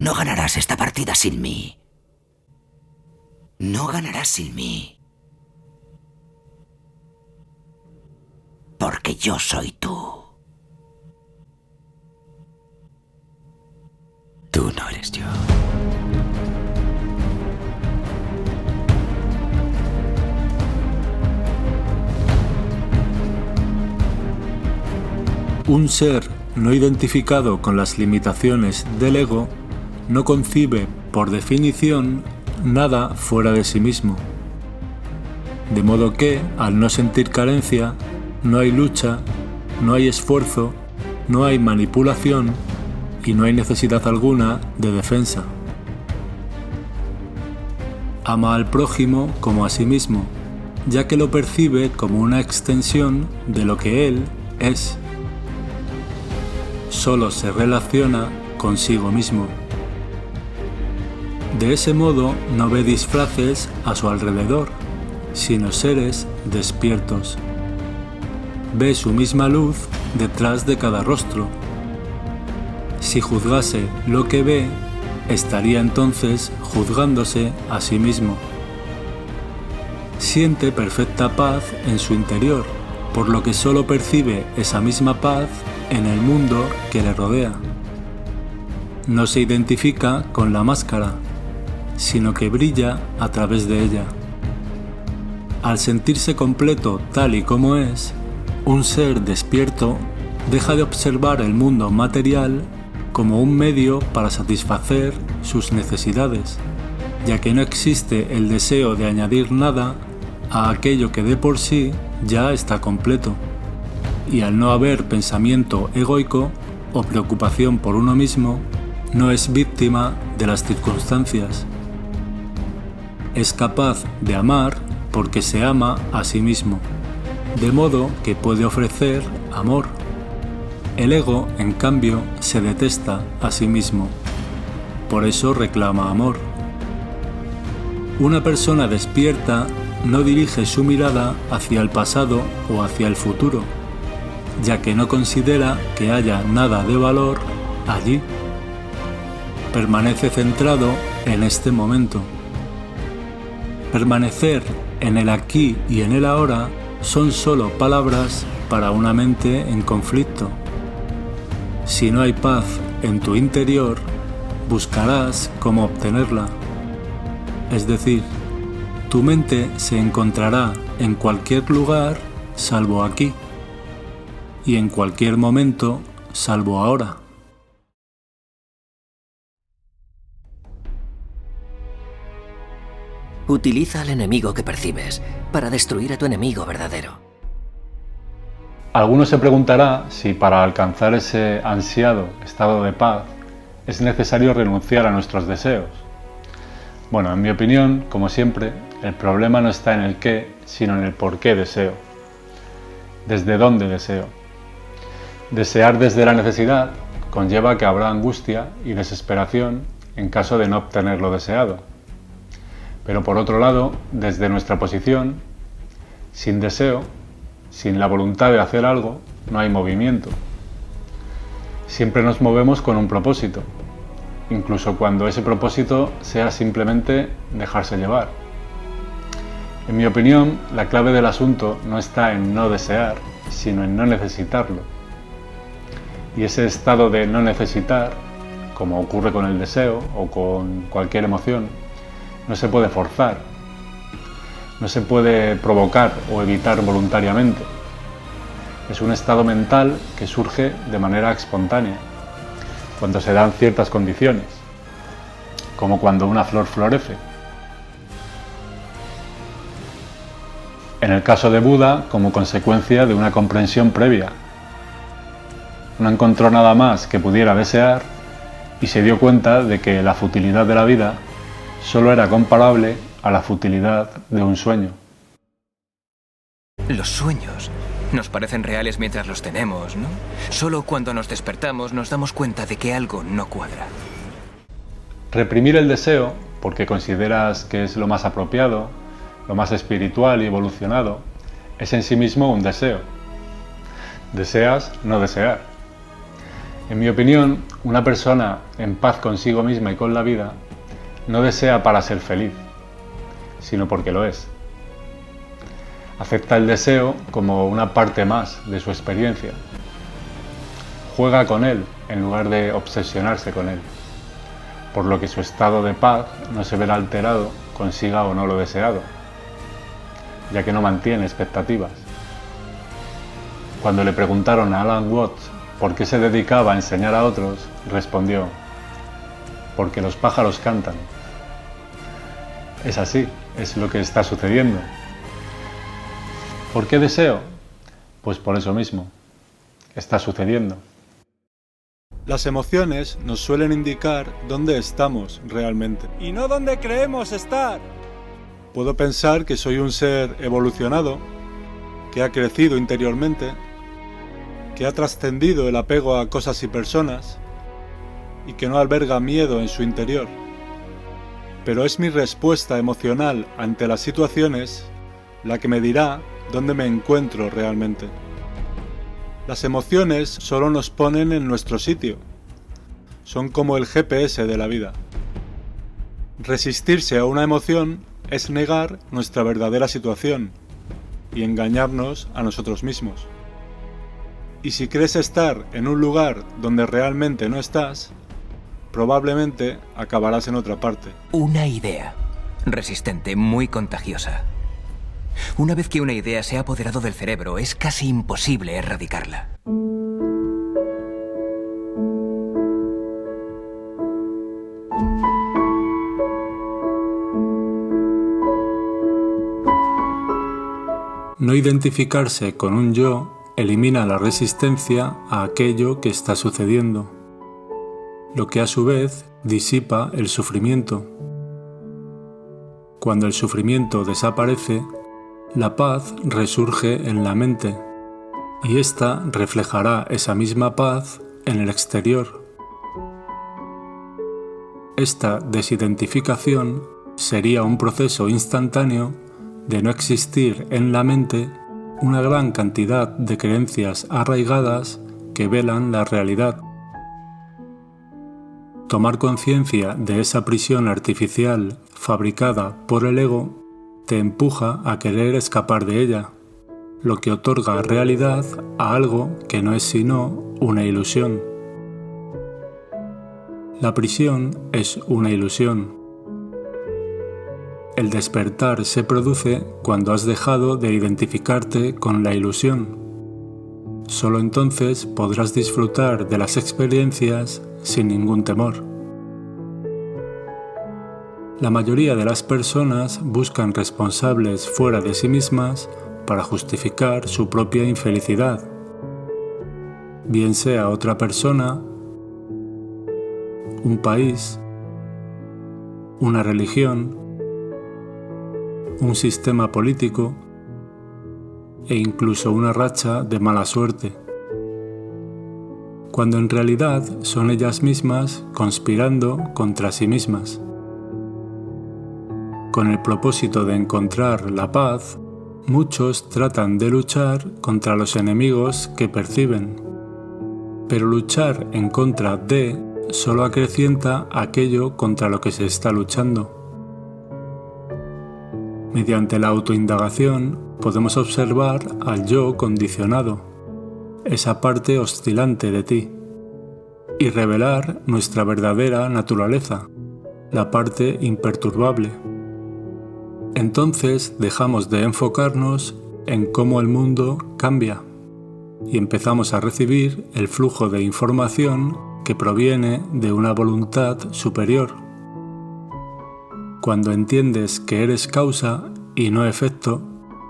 No ganarás esta partida sin mí. No ganarás sin mí. Porque yo soy tú. Tú no eres yo. Un ser no identificado con las limitaciones del ego no concibe, por definición, nada fuera de sí mismo. De modo que, al no sentir carencia, no hay lucha, no hay esfuerzo, no hay manipulación y no hay necesidad alguna de defensa. Ama al prójimo como a sí mismo, ya que lo percibe como una extensión de lo que él es. Solo se relaciona consigo mismo. De ese modo no ve disfraces a su alrededor, sino seres despiertos. Ve su misma luz detrás de cada rostro. Si juzgase lo que ve, estaría entonces juzgándose a sí mismo. Siente perfecta paz en su interior, por lo que solo percibe esa misma paz en el mundo que le rodea. No se identifica con la máscara, sino que brilla a través de ella. Al sentirse completo tal y como es, un ser despierto deja de observar el mundo material como un medio para satisfacer sus necesidades, ya que no existe el deseo de añadir nada a aquello que de por sí ya está completo. Y al no haber pensamiento egoico o preocupación por uno mismo, no es víctima de las circunstancias. Es capaz de amar porque se ama a sí mismo, de modo que puede ofrecer amor. El ego, en cambio, se detesta a sí mismo, por eso reclama amor. Una persona despierta no dirige su mirada hacia el pasado o hacia el futuro, ya que no considera que haya nada de valor allí. Permanece centrado en este momento. Permanecer en el aquí y en el ahora son solo palabras para una mente en conflicto. Si no hay paz en tu interior, buscarás cómo obtenerla. Es decir, tu mente se encontrará en cualquier lugar salvo aquí, y en cualquier momento salvo ahora. Utiliza al enemigo que percibes para destruir a tu enemigo verdadero. Alguno se preguntará si para alcanzar ese ansiado estado de paz es necesario renunciar a nuestros deseos. Bueno, en mi opinión, como siempre, el problema no está en el qué, sino en el por qué deseo. ¿Desde dónde deseo? Desear desde la necesidad conlleva que habrá angustia y desesperación en caso de no obtener lo deseado. Pero por otro lado, desde nuestra posición, sin deseo, sin la voluntad de hacer algo, no hay movimiento. Siempre nos movemos con un propósito, incluso cuando ese propósito sea simplemente dejarse llevar. En mi opinión, la clave del asunto no está en no desear, sino en no necesitarlo. Y ese estado de no necesitar, como ocurre con el deseo o con cualquier emoción, no se puede forzar, no se puede provocar o evitar voluntariamente. Es un estado mental que surge de manera espontánea, cuando se dan ciertas condiciones, como cuando una flor florece. En el caso de Buda, como consecuencia de una comprensión previa. No encontró nada más que pudiera desear y se dio cuenta de que la futilidad de la vida solo era comparable a la futilidad de un sueño. Los sueños nos parecen reales mientras los tenemos, ¿no? Solo cuando nos despertamos nos damos cuenta de que algo no cuadra. Reprimir el deseo, porque consideras que es lo más apropiado, lo más espiritual y evolucionado, es en sí mismo un deseo. Deseas no desear. En mi opinión, una persona en paz consigo misma y con la vida no desea para ser feliz, sino porque lo es. Acepta el deseo como una parte más de su experiencia. Juega con él en lugar de obsesionarse con él, por lo que su estado de paz no se verá alterado, consiga o no lo deseado, ya que no mantiene expectativas. Cuando le preguntaron a Alan Watts por qué se dedicaba a enseñar a otros, respondió: porque los pájaros cantan. Es así, es lo que está sucediendo. ¿Por qué deseo? Pues por eso mismo, está sucediendo. Las emociones nos suelen indicar dónde estamos realmente y no dónde creemos estar. Puedo pensar que soy un ser evolucionado, que ha crecido interiormente, que ha trascendido el apego a cosas y personas y que no alberga miedo en su interior. Pero es mi respuesta emocional ante las situaciones la que me dirá dónde me encuentro realmente. Las emociones solo nos ponen en nuestro sitio. Son como el GPS de la vida. Resistirse a una emoción es negar nuestra verdadera situación y engañarnos a nosotros mismos. Y si crees estar en un lugar donde realmente no estás, probablemente acabarás en otra parte. Una idea resistente, muy contagiosa. Una vez que una idea se ha apoderado del cerebro, es casi imposible erradicarla. No identificarse con un yo elimina la resistencia a aquello que está sucediendo, lo que a su vez disipa el sufrimiento. Cuando el sufrimiento desaparece, la paz resurge en la mente y ésta reflejará esa misma paz en el exterior. Esta desidentificación sería un proceso instantáneo de no existir en la mente una gran cantidad de creencias arraigadas que velan la realidad. Tomar conciencia de esa prisión artificial fabricada por el ego te empuja a querer escapar de ella, lo que otorga realidad a algo que no es sino una ilusión. La prisión es una ilusión. El despertar se produce cuando has dejado de identificarte con la ilusión. Solo entonces podrás disfrutar de las experiencias sin ningún temor. La mayoría de las personas buscan responsables fuera de sí mismas para justificar su propia infelicidad, bien sea otra persona, un país, una religión, un sistema político e incluso una racha de mala suerte, cuando en realidad son ellas mismas conspirando contra sí mismas. Con el propósito de encontrar la paz, muchos tratan de luchar contra los enemigos que perciben, pero luchar en contra de solo acrecienta aquello contra lo que se está luchando. Mediante la autoindagación podemos observar al yo condicionado, esa parte oscilante de ti, y revelar nuestra verdadera naturaleza, la parte imperturbable. Entonces dejamos de enfocarnos en cómo el mundo cambia y empezamos a recibir el flujo de información que proviene de una voluntad superior. Cuando entiendes que eres causa y no efecto,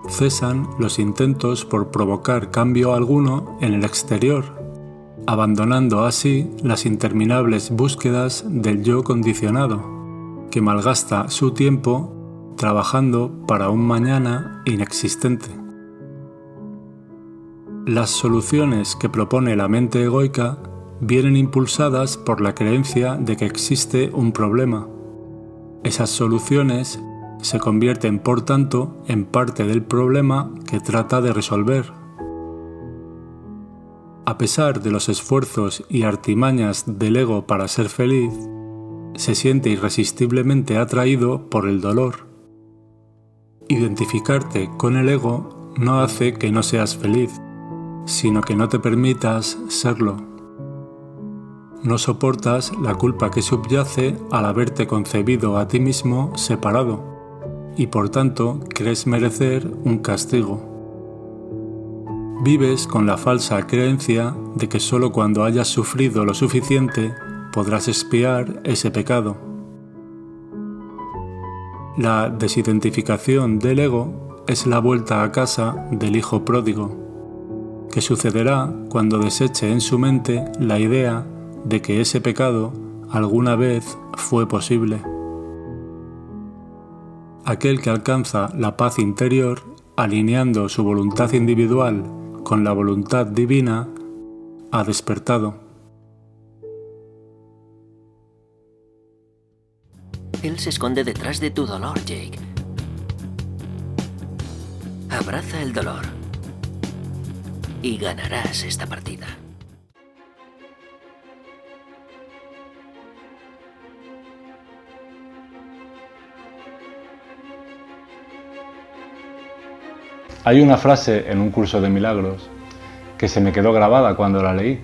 cesan los intentos por provocar cambio alguno en el exterior, abandonando así las interminables búsquedas del yo condicionado, que malgasta su tiempo trabajando para un mañana inexistente. Las soluciones que propone la mente egoica vienen impulsadas por la creencia de que existe un problema. Esas soluciones se convierten, por tanto, en parte del problema que trata de resolver. A pesar de los esfuerzos y artimañas del ego para ser feliz, se siente irresistiblemente atraído por el dolor. Identificarte con el ego no hace que no seas feliz, sino que no te permitas serlo. No soportas la culpa que subyace al haberte concebido a ti mismo separado, y por tanto crees merecer un castigo. Vives con la falsa creencia de que solo cuando hayas sufrido lo suficiente podrás expiar ese pecado. La desidentificación del ego es la vuelta a casa del hijo pródigo, que sucederá cuando deseche en su mente la idea de que ese pecado alguna vez fue posible. Aquel que alcanza la paz interior alineando su voluntad individual con la voluntad divina ha despertado. Él se esconde detrás de tu dolor, Jake. Abraza el dolor y ganarás esta partida. Hay una frase en un curso de milagros que se me quedó grabada cuando la leí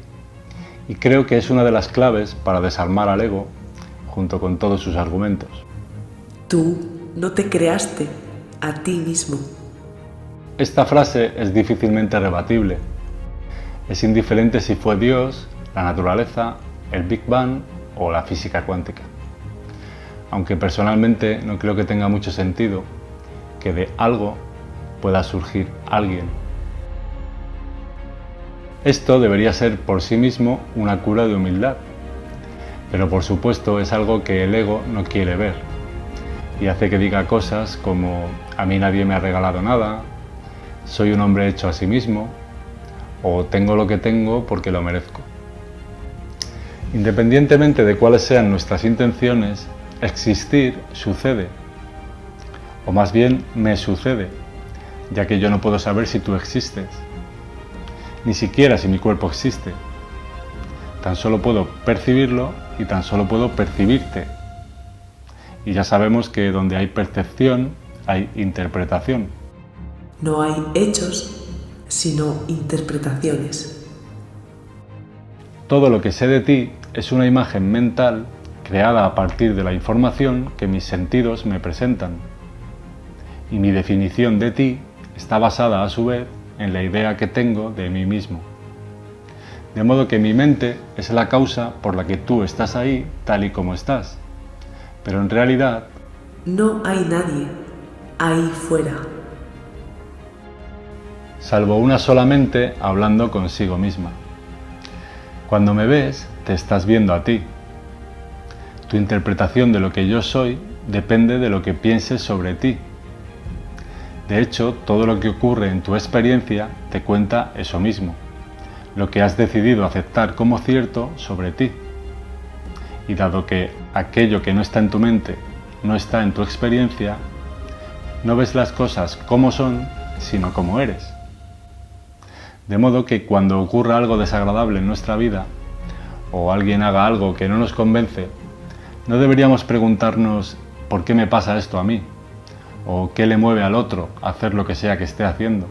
y creo que es una de las claves para desarmar al ego junto con todos sus argumentos. Tú no te creaste a ti mismo. Esta frase es difícilmente rebatible. Es indiferente si fue Dios, la naturaleza, el Big Bang o la física cuántica. Aunque personalmente no creo que tenga mucho sentido que de algo pueda surgir alguien. Esto debería ser por sí mismo una cura de humildad, pero por supuesto es algo que el ego no quiere ver y hace que diga cosas como a mí nadie me ha regalado nada, soy un hombre hecho a sí mismo o tengo lo que tengo porque lo merezco. Independientemente de cuáles sean nuestras intenciones, existir sucede, o más bien me sucede, ya que yo no puedo saber si tú existes, ni siquiera si mi cuerpo existe. Tan solo puedo percibirlo y tan solo puedo percibirte. Y ya sabemos que donde hay percepción, hay interpretación. No hay hechos, sino interpretaciones. Todo lo que sé de ti es una imagen mental creada a partir de la información que mis sentidos me presentan. Y mi definición de ti está basada a su vez en la idea que tengo de mí mismo. De modo que mi mente es la causa por la que tú estás ahí tal y como estás. Pero en realidad no hay nadie ahí fuera. Salvo una sola mente hablando consigo misma. Cuando me ves, te estás viendo a ti. Tu interpretación de lo que yo soy depende de lo que pienses sobre ti. De hecho, todo lo que ocurre en tu experiencia te cuenta eso mismo, lo que has decidido aceptar como cierto sobre ti. Y dado que aquello que no está en tu mente no está en tu experiencia, no ves las cosas como son, sino como eres. De modo que cuando ocurra algo desagradable en nuestra vida, o alguien haga algo que no nos convence, no deberíamos preguntarnos ¿por qué me pasa esto a mí? O qué le mueve al otro a hacer lo que sea que esté haciendo,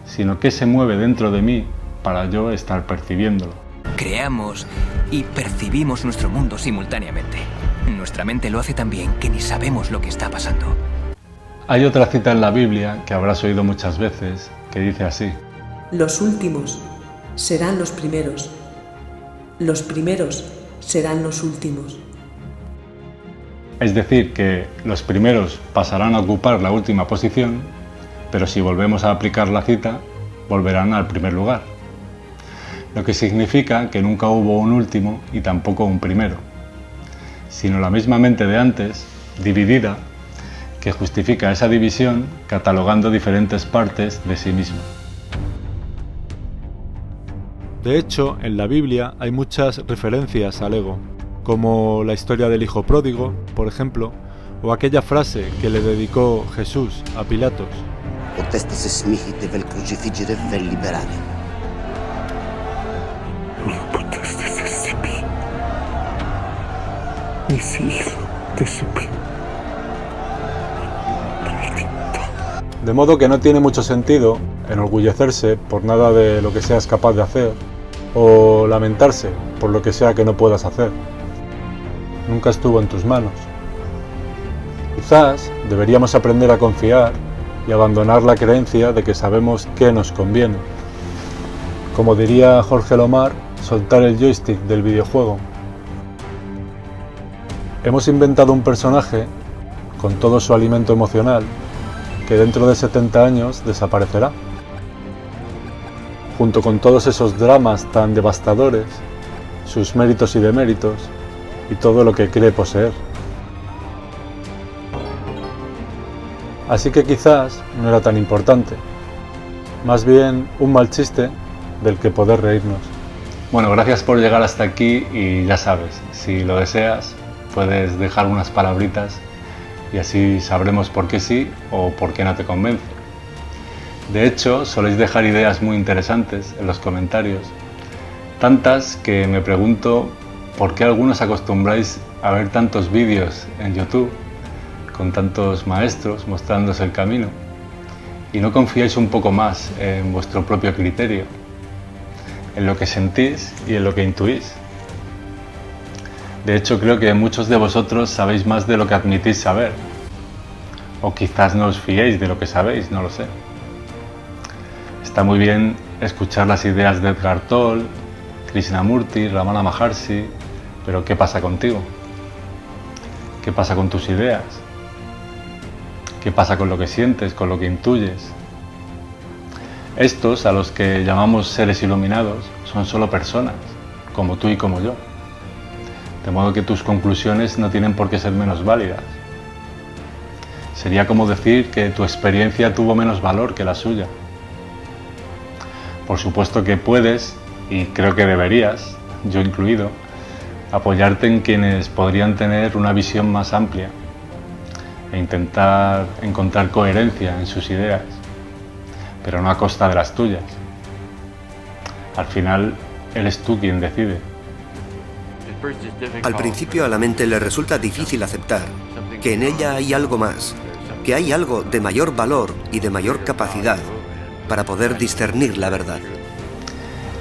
sino qué se mueve dentro de mí para yo estar percibiéndolo. Creamos y percibimos nuestro mundo simultáneamente. Nuestra mente lo hace tan bien que ni sabemos lo que está pasando. Hay otra cita en la Biblia que habrás oído muchas veces que dice así: Los últimos serán los primeros. Los primeros serán los últimos. Es decir, que los primeros pasarán a ocupar la última posición, pero si volvemos a aplicar la cita, volverán al primer lugar. Lo que significa que nunca hubo un último y tampoco un primero, sino la misma mente de antes, dividida, que justifica esa división catalogando diferentes partes de sí mismo. De hecho, en la Biblia hay muchas referencias al ego, como la historia del hijo pródigo, por ejemplo, o aquella frase que le dedicó Jesús a Pilatos. Mis hijos te suplico. De modo que no tiene mucho sentido enorgullecerse por nada de lo que seas capaz de hacer o lamentarse por lo que sea que no puedas hacer. Nunca estuvo en tus manos. Quizás deberíamos aprender a confiar y abandonar la creencia de que sabemos qué nos conviene. Como diría Jorge Lomar, soltar el joystick del videojuego. Hemos inventado un personaje con todo su alimento emocional que dentro de 70 años desaparecerá, junto con todos esos dramas tan devastadores, sus méritos y deméritos, y todo lo que cree poseer. Así que quizás no era tan importante, más bien un mal chiste del que poder reírnos. Bueno, gracias por llegar hasta aquí y ya sabes, si lo deseas, puedes dejar unas palabritas y así sabremos por qué sí o por qué no te convence. De hecho, soléis dejar ideas muy interesantes en los comentarios, tantas que me pregunto por qué algunos acostumbráis a ver tantos vídeos en YouTube con tantos maestros mostrándose el camino y no confiáis un poco más en vuestro propio criterio, en lo que sentís y en lo que intuís. De hecho, creo que muchos de vosotros sabéis más de lo que admitís saber, o quizás no os fiéis de lo que sabéis, no lo sé. Está muy bien escuchar las ideas de Edgar Tolle, Krishnamurti, Ramana Maharshi, pero ¿qué pasa contigo? ¿Qué pasa con tus ideas? ¿Qué pasa con lo que sientes, con lo que intuyes? Estos, a los que llamamos seres iluminados, son solo personas, como tú y como yo. De modo que tus conclusiones no tienen por qué ser menos válidas. Sería como decir que tu experiencia tuvo menos valor que la suya. Por supuesto que puedes, y creo que deberías, yo incluido, apoyarte en quienes podrían tener una visión más amplia e intentar encontrar coherencia en sus ideas, pero no a costa de las tuyas. Al final, eres tú quien decide. Al principio a la mente le resulta difícil aceptar que en ella hay algo más, que hay algo de mayor valor y de mayor capacidad para poder discernir la verdad.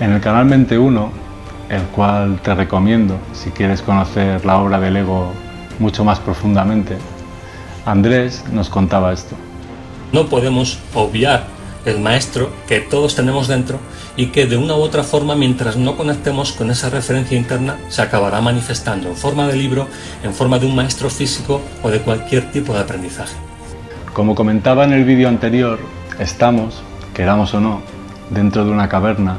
En el canal Mente 1, el cual te recomiendo si quieres conocer la obra del ego mucho más profundamente, Andrés nos contaba esto. No podemos obviar el maestro que todos tenemos dentro y que de una u otra forma, mientras no conectemos con esa referencia interna, se acabará manifestando en forma de libro, en forma de un maestro físico o de cualquier tipo de aprendizaje. Como comentaba en el vídeo anterior, estamos, queramos o no, dentro de una caverna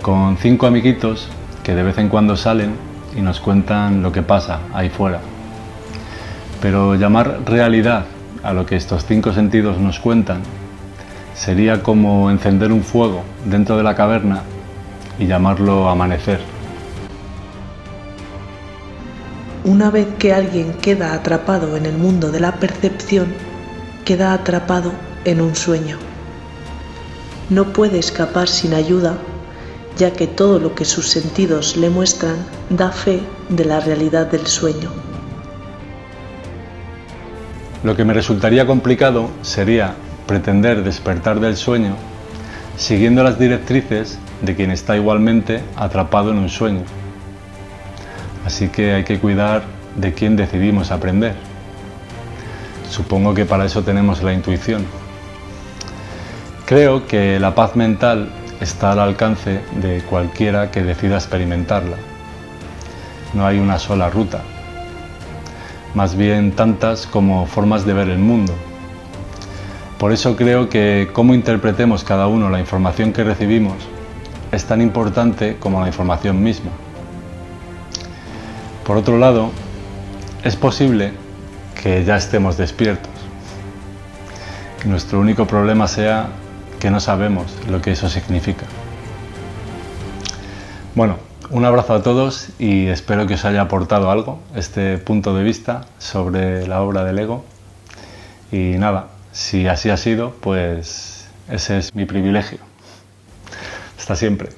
con 5 amiguitos que de vez en cuando salen y nos cuentan lo que pasa ahí fuera. Pero llamar realidad a lo que estos 5 sentidos nos cuentan sería como encender un fuego dentro de la caverna y llamarlo amanecer. Una vez que alguien queda atrapado en el mundo de la percepción, queda atrapado en un sueño. No puede escapar sin ayuda, ya que todo lo que sus sentidos le muestran da fe de la realidad del sueño. Lo que me resultaría complicado sería pretender despertar del sueño siguiendo las directrices de quien está igualmente atrapado en un sueño. Así que hay que cuidar de quién decidimos aprender. Supongo que para eso tenemos la intuición. Creo que la paz mental está al alcance de cualquiera que decida experimentarla. No hay una sola ruta, más bien tantas como formas de ver el mundo. Por eso creo que cómo interpretemos cada uno la información que recibimos es tan importante como la información misma. Por otro lado, es posible que ya estemos despiertos, que nuestro único problema sea que no sabemos lo que eso significa. Bueno, un abrazo a todos y espero que os haya aportado algo este punto de vista sobre la obra del ego. Y nada, si así ha sido, pues ese es mi privilegio. Hasta siempre.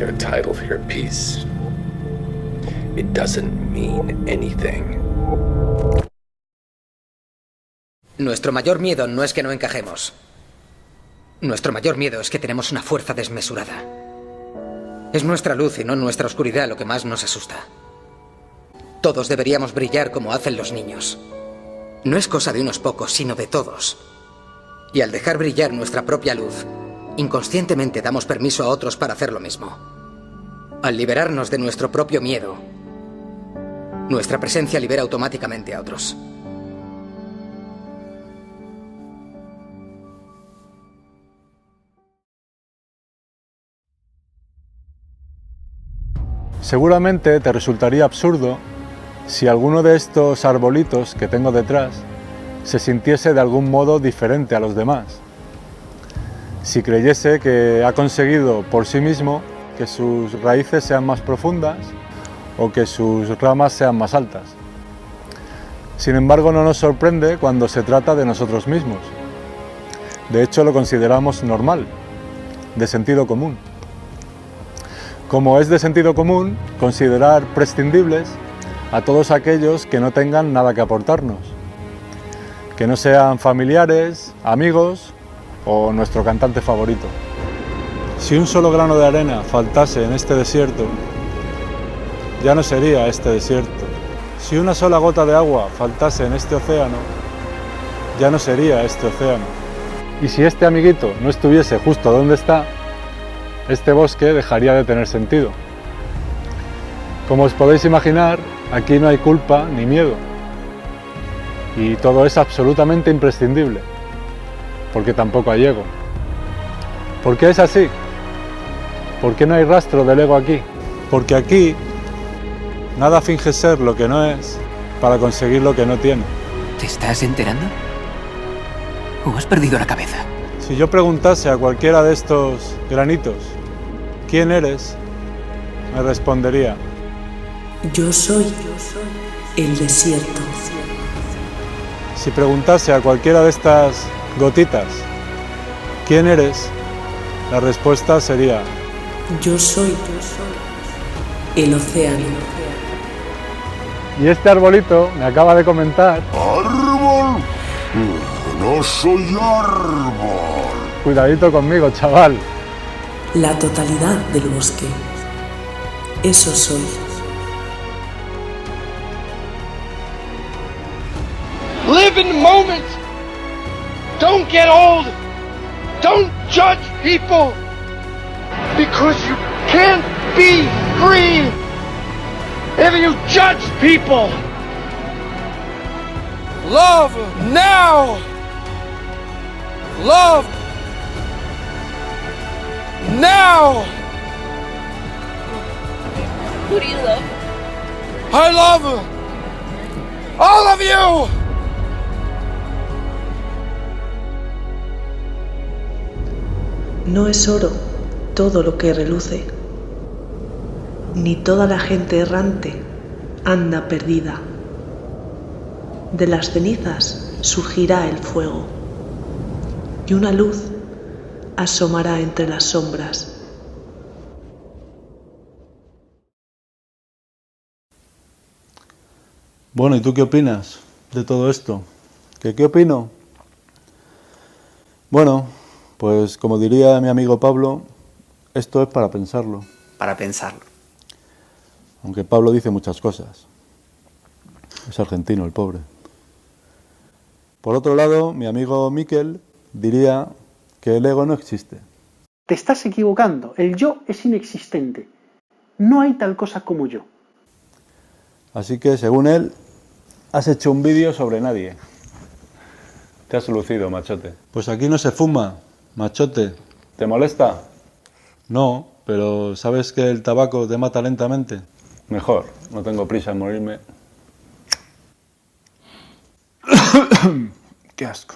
have a title for your piece. It doesn't mean anything. Nuestro mayor miedo no es que no encajemos. Nuestro mayor miedo es que tenemos una fuerza desmesurada. Es nuestra luz y no nuestra oscuridad lo que más nos asusta. Todos deberíamos brillar como hacen los niños. No es cosa de unos pocos, sino de todos. Y al dejar brillar nuestra propia luz, inconscientemente damos permiso a otros para hacer lo mismo. Al liberarnos de nuestro propio miedo, nuestra presencia libera automáticamente a otros. Seguramente te resultaría absurdo si alguno de estos arbolitos que tengo detrás se sintiese de algún modo diferente a los demás. Si creyese que ha conseguido por sí mismo que sus raíces sean más profundas o que sus ramas sean más altas. Sin embargo, no nos sorprende cuando se trata de nosotros mismos. De hecho, lo consideramos normal, de sentido común. Como es de sentido común considerar prescindibles a todos aquellos que no tengan nada que aportarnos, que no sean familiares, amigos o nuestro cantante favorito. Si un solo grano de arena faltase en este desierto, ya no sería este desierto. Si una sola gota de agua faltase en este océano, ya no sería este océano. Y si este amiguito no estuviese justo donde está, este bosque dejaría de tener sentido. Como os podéis imaginar, aquí no hay culpa ni miedo. Y todo es absolutamente imprescindible, porque tampoco hay ego. ¿Por qué es así? ¿Por qué no hay rastro del ego aquí? Porque aquí nada finge ser lo que no es para conseguir lo que no tiene. ¿Te estás enterando? ¿O has perdido la cabeza? Si yo preguntase a cualquiera de estos granitos, ¿quién eres?, me respondería: Yo soy el desierto. Si preguntase a cualquiera de estas gotitas, ¿quién eres?, la respuesta sería: Yo soy el océano. Y este arbolito me acaba de comentar: ¡Árbol! ¡No soy árbol! Cuidadito conmigo, chaval. La totalidad del bosque. Eso soy. Live in the moment. Don't get old. Don't judge people. Because you can't be free if you judge people. Love now. Love now. Who do you love? I love all of you. No es oro todo lo que reluce, ni toda la gente errante anda perdida. De las cenizas surgirá el fuego, y una luz asomará entre las sombras. Bueno, ¿y tú qué opinas de todo esto? ¿Qué opino? Bueno, pues como diría mi amigo Pablo, esto es para pensarlo. Para pensarlo. Aunque Pablo dice muchas cosas. Es argentino, el pobre. Por otro lado, mi amigo Miquel diría que el ego no existe. Te estás equivocando. El yo es inexistente. No hay tal cosa como yo. Así que, según él, has hecho un vídeo sobre nadie. Te has lucido, machote. Pues aquí no se fuma, machote. ¿Te molesta? No, pero ¿sabes que el tabaco te mata lentamente? Mejor, no tengo prisa en morirme. ¡Qué asco!